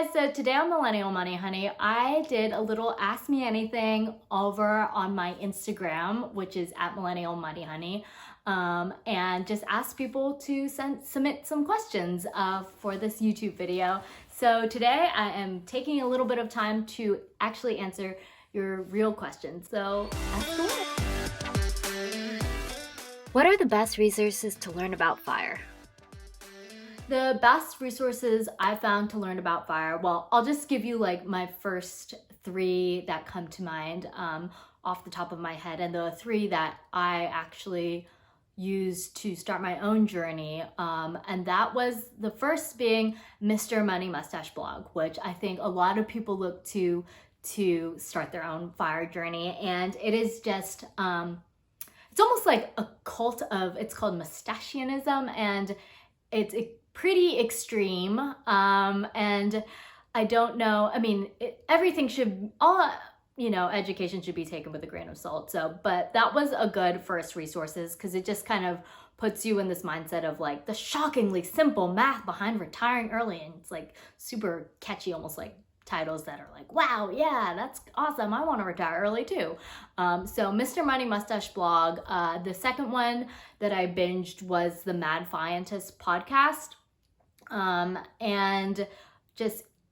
guys, so today on Millennial Money Honey, I did a little Ask Me Anything over on my Instagram, which is at Millennial Money Honey, and just asked people to submit some questions for this YouTube video. So today I am taking a little bit of time to actually answer your real questions. So ask away. What are the best resources to learn about FIRE? The best resources I found to learn about FIRE, well, I'll just give you like my first three that come to mind off the top of my head, and the three that I actually used to start my own journey. And that was the first being Mr. Money Mustache blog, which I think a lot of people look to start their own FIRE journey. And it is just, it's almost like a cult of, it's called mustachianism, and it's pretty extreme, and I don't know, I mean, everything should, education should be taken with a grain of salt. So, but that was a good first resources because it just kind of puts you in this mindset of like the shockingly simple math behind retiring early, and it's like super catchy, almost like titles that are like, wow, yeah, that's awesome, I want to retire early too. So Mr. Money Mustache blog. The second one that I binged was the Mad Scientist podcast. And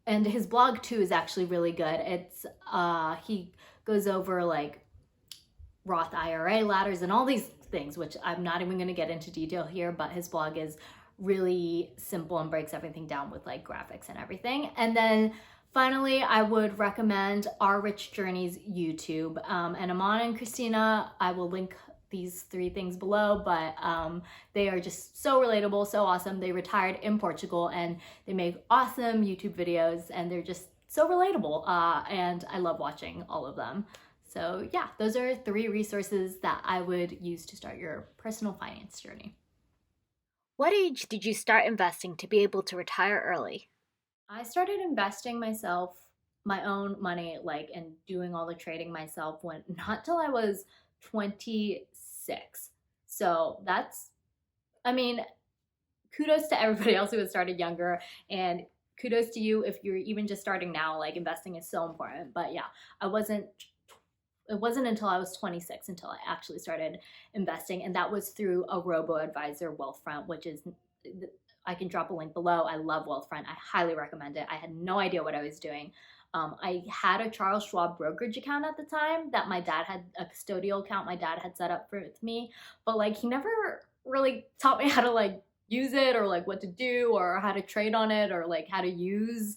his blog too is actually really good. It's he goes over like Roth IRA ladders and all these things, which I'm not even going to get into detail here, but his blog is really simple and breaks everything down with like graphics and everything. And then finally, I would recommend Our Rich Journeys YouTube. And Amon and Christina, I will link these three things below, but they are just so relatable, so awesome. They retired in Portugal and they make awesome YouTube videos, and they're just so relatable, and I love watching all of them. So yeah, those are three resources that I would use to start your personal finance journey. What age did you start investing to be able to retire early? I started investing my own money, like, and doing all the trading myself not till I was 26. So that's, I mean, kudos to everybody else who has started younger, and kudos to you if you're even just starting now. Like, investing is so important. But yeah, it wasn't until I was 26 until I actually started investing, and that was through a robo-advisor, Wealthfront, which is, I can drop a link below. I love Wealthfront. I highly recommend it. I had no idea what I was doing. I had a Charles Schwab brokerage account at the time that my dad had, a custodial account my dad had set up with me, but like he never really taught me how to like use it, or like what to do, or how to trade on it, or like how to use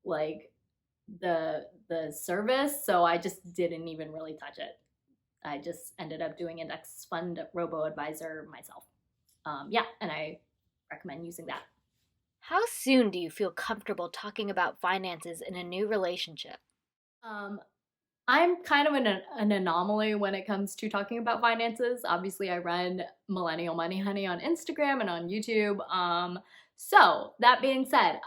like the service. So I just didn't even really touch it. I just ended up doing index fund robo-advisor myself. Yeah, and I recommend using that. How soon do you feel comfortable talking about finances in a new relationship? I'm kind of an anomaly when it comes to talking about finances. Obviously, I run Millennial Money Honey on Instagram and on YouTube. So that being said,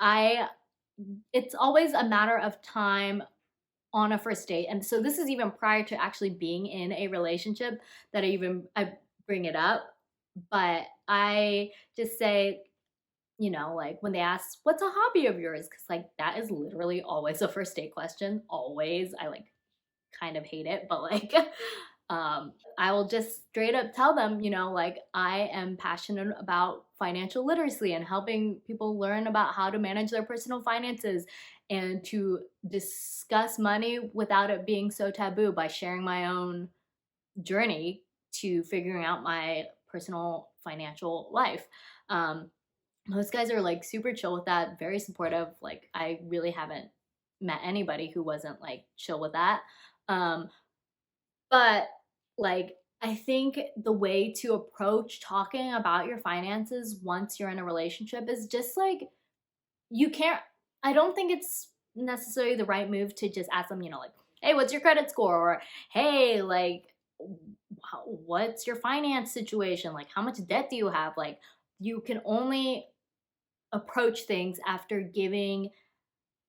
it's always a matter of time on a first date. And so this is even prior to actually being in a relationship that I bring it up. But I just say, like when they ask, what's a hobby of yours? Because like that is literally always a first date question. Always. I like kind of hate it, but like I will just straight up tell them, like I am passionate about financial literacy and helping people learn about how to manage their personal finances and to discuss money without it being so taboo, by sharing my own journey to figuring out my personal financial life. Most guys are like super chill with that, very supportive. Like I really haven't met anybody who wasn't like chill with that. But like I think the way to approach talking about your finances once you're in a relationship is just like, I don't think it's necessarily the right move to just ask them, like, hey, what's your credit score? Or hey, like, what's your finance situation? Like, how much debt do you have? Like, you can only approach things after being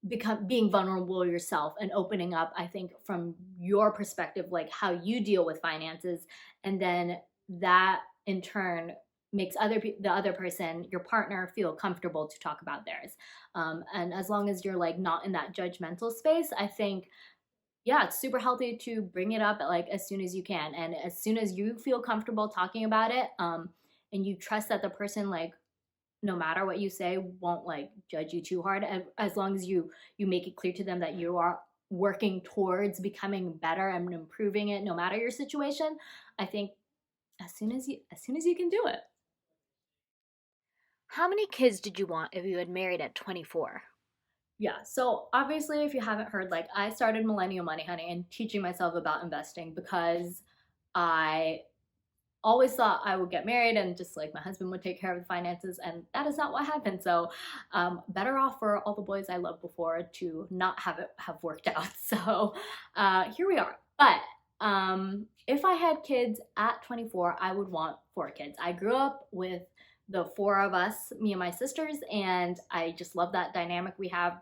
vulnerable yourself and opening up, I think, from your perspective, like how you deal with finances, and then that in turn makes the other person, your partner, feel comfortable to talk about theirs. And as long as you're like not in that judgmental space, I think, yeah, it's super healthy to bring it up like as soon as you can, and as soon as you feel comfortable talking about it, and you trust that the person, like, no matter what you say, won't like judge you too hard, and as long as you make it clear to them that you are working towards becoming better and improving it no matter your situation. I think as soon as you can do it. How many kids did you want if you had married at 24? Yeah. So obviously, if you haven't heard, like, I started Millennial Money Honey and teaching myself about investing because I always thought I would get married and just like my husband would take care of the finances, and that is not what happened. So, better off for all the boys I loved before to not have it have worked out. So, here we are. But if I had kids at 24, I would want 4 kids. I grew up with the 4 of us, me and my sisters, and I just love that dynamic we have.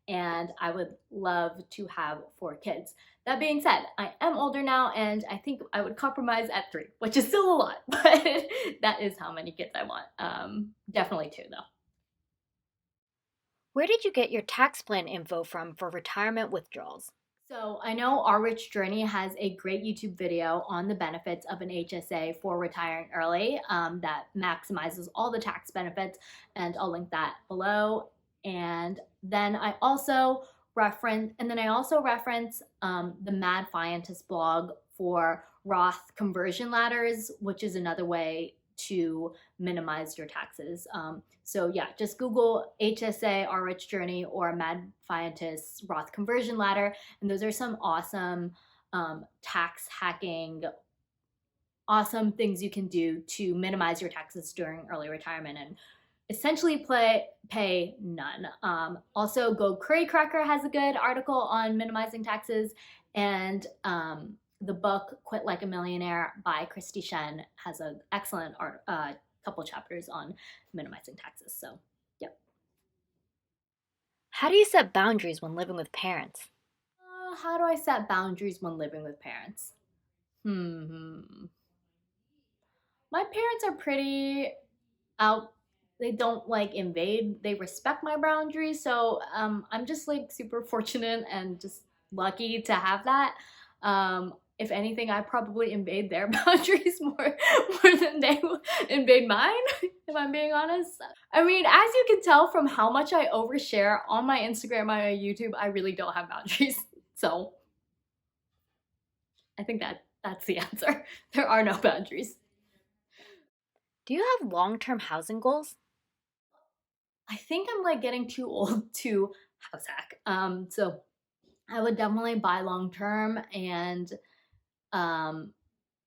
And I would love to have 4 kids. That being said, I am older now, and I think I would compromise at 3, which is still a lot, but that is how many kids I want. Definitely 2, though. Where did you get your tax plan info from for retirement withdrawals? So I know Our Rich Journey has a great YouTube video on the benefits of an HSA for retiring early, that maximizes all the tax benefits, and I'll link that below. And then I also reference the Mad Fientist blog for Roth conversion ladders, which is another way to minimize your taxes. So yeah, just Google HSA, Our Rich Journey, or Mad Fientist Roth conversion ladder, and those are some awesome tax hacking, awesome things you can do to minimize your taxes during early retirement and essentially pay none. Also, Go Curry Cracker has a good article on minimizing taxes, and the book Quit Like a Millionaire by Christy Shen has an excellent couple chapters on minimizing taxes. So, yep. How do you set boundaries when living with parents? How do I set boundaries when living with parents? Hmm. My parents are pretty out. They don't like invade. They respect my boundaries. So I'm just like super fortunate and just lucky to have that. If anything, I probably invade their boundaries more than they invade mine, if I'm being honest. I mean, as you can tell from how much I overshare on my Instagram, my YouTube, I really don't have boundaries. So I think that's the answer. There are no boundaries. Do you have long term housing goals? I think I'm like getting too old to house hack. So I would definitely buy long term and um,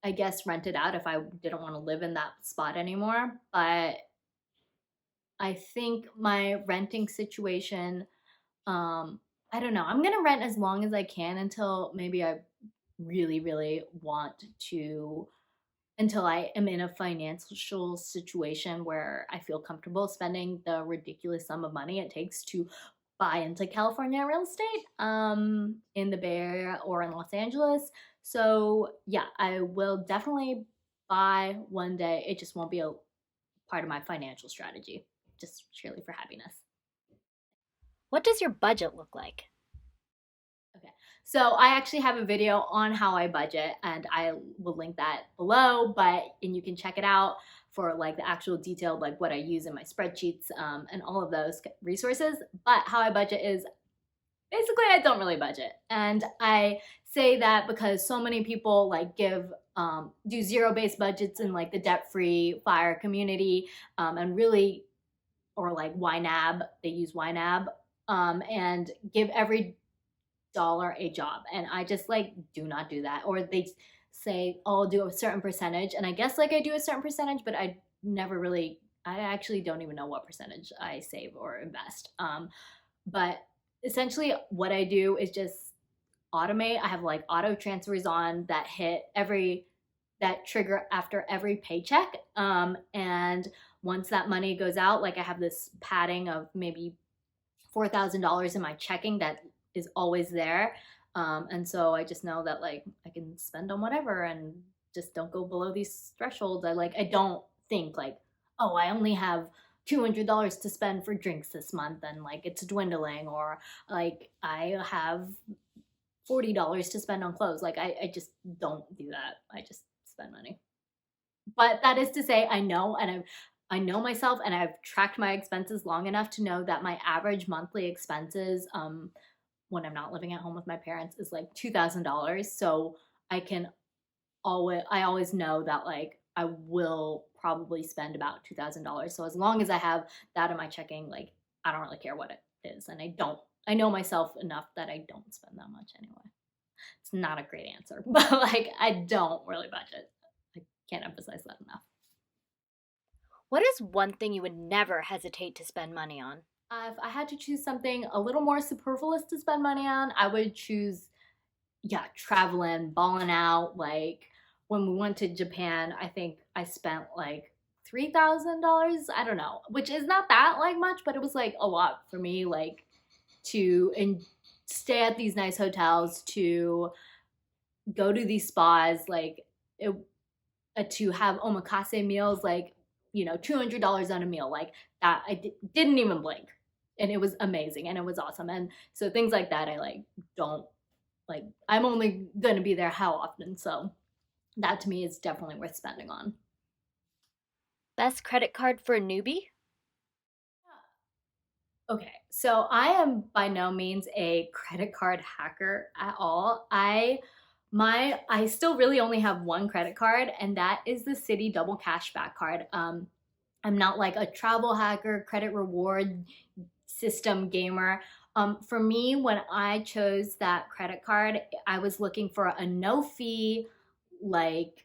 I guess rent it out if I didn't want to live in that spot anymore. But I think my renting situation, I don't know. I'm gonna rent as long as I can until maybe I really, really want to, until I am in a financial situation where I feel comfortable spending the ridiculous sum of money it takes to buy into California real estate, in the Bay Area or in Los Angeles. So yeah, I will definitely buy one day. It just won't be a part of my financial strategy, just purely for happiness. What does your budget look like? Okay. So I actually have a video on how I budget, and I will link that below, and you can check it out for like the actual detailed, like what I use in my spreadsheets, and all of those resources. But how I budget is basically I don't really budget. And I say that because so many people like do zero-based budgets in like the debt-free FIRE community, and really, or like YNAB, they use YNAB, and give every dollar a job, and I just like do not do that. Or they say, oh, I'll do a certain percentage, and I guess like I do a certain percentage, but I actually don't even know what percentage I save or invest. But essentially what I do is just automate. I have like auto transfers on that trigger after every paycheck, and once that money goes out, like I have this padding of maybe $4,000 in my checking that is always there. And so I just know that like I can spend on whatever and just don't go below these thresholds. I don't think like, oh, I only have $200 to spend for drinks this month and like it's dwindling, or like I have $40 to spend on clothes. Like I just don't do that. I just spend money. But that is to say, I know, and I know myself, and I've tracked my expenses long enough to know that my average monthly expenses, when I'm not living at home with my parents, is like $2,000. So I always know that like I will probably spend about $2,000. So as long as I have that in my checking, like I don't really care what it is, and I know myself enough that I don't spend that much anyway. It's not a great answer, but like I don't really budget. I can't emphasize that enough. What is one thing you would never hesitate to spend money on? If I had to choose something a little more superfluous to spend money on, I would choose, yeah, traveling, balling out. Like when we went to Japan, I think I spent like $3,000. I don't know, which is not that like much, but it was like a lot for me, like to stay at these nice hotels, to go to these spas, like to have omakase meals, like $200 on a meal, like that. Didn't even blink, and it was amazing and it was awesome. And so things like that, I like don't like. I'm only gonna be there how often, so that to me is definitely worth spending on. Best credit card for a newbie? Okay, so I am by no means a credit card hacker at all. I still really only have one credit card, and that is the Citi double cashback card. I'm not like a travel hacker, credit reward system gamer. For me, when I chose that credit card, I was looking for a no fee, like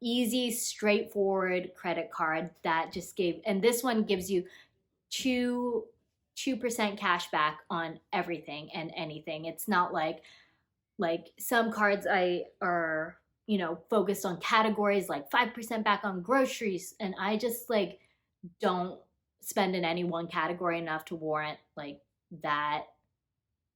easy, straightforward credit card that just gave, and this one gives you 2% cash back on everything and anything. It's not like some cards I are focused on categories like 5% back on groceries, and I just like don't spend in any one category enough to warrant like that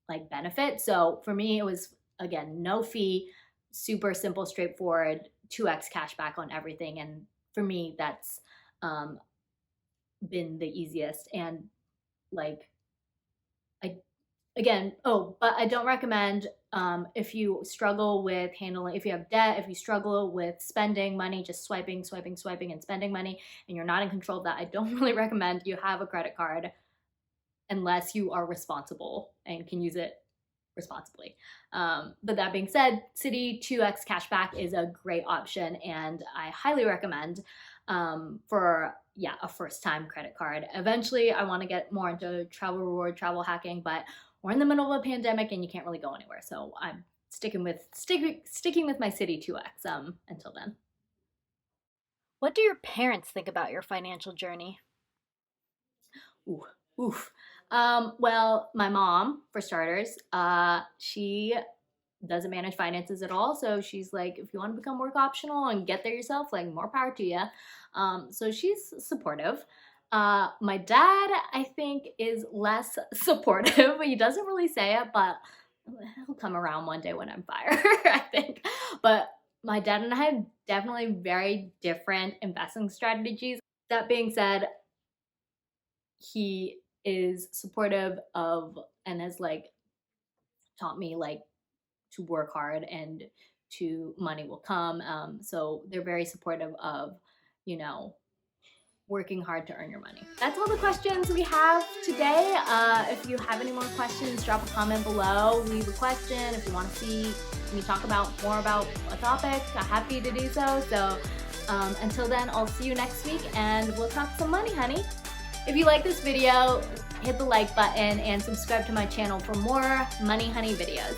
like benefit. So for me, it was again no fee, super simple, straightforward, 2x cash back on everything. And for me, that's been the easiest. And like but I don't recommend, if you struggle with handling, if you have debt, if you struggle with spending money, just swiping and spending money, and you're not in control of that, I don't really recommend you have a credit card unless you are responsible and can use it responsibly. But that being said, Citi 2x cashback is a great option, and I highly recommend for a first-time credit card. Eventually, I want to get more into travel reward, travel hacking, but we're in the middle of a pandemic and you can't really go anywhere. So I'm sticking with my Citi 2x until then. What do your parents think about your financial journey? Oof. Well, my mom, for starters, she doesn't manage finances at all. So she's like, if you want to become work optional and get there yourself, like more power to you. So she's supportive. My dad, I think, is less supportive. He doesn't really say it, but he'll come around one day when I'm fired, I think. But my dad and I have definitely very different investing strategies. That being said, he is supportive of and has like taught me like to work hard and to money will come. So they're very supportive of, working hard to earn your money. That's all the questions we have today. If you have any more questions, drop a comment below, leave a question. If you want to see me talk more about a topic, I'm happy to do so. So until then, I'll see you next week and we'll talk some money, honey. If you like this video, hit the like button and subscribe to my channel for more Money Honey videos.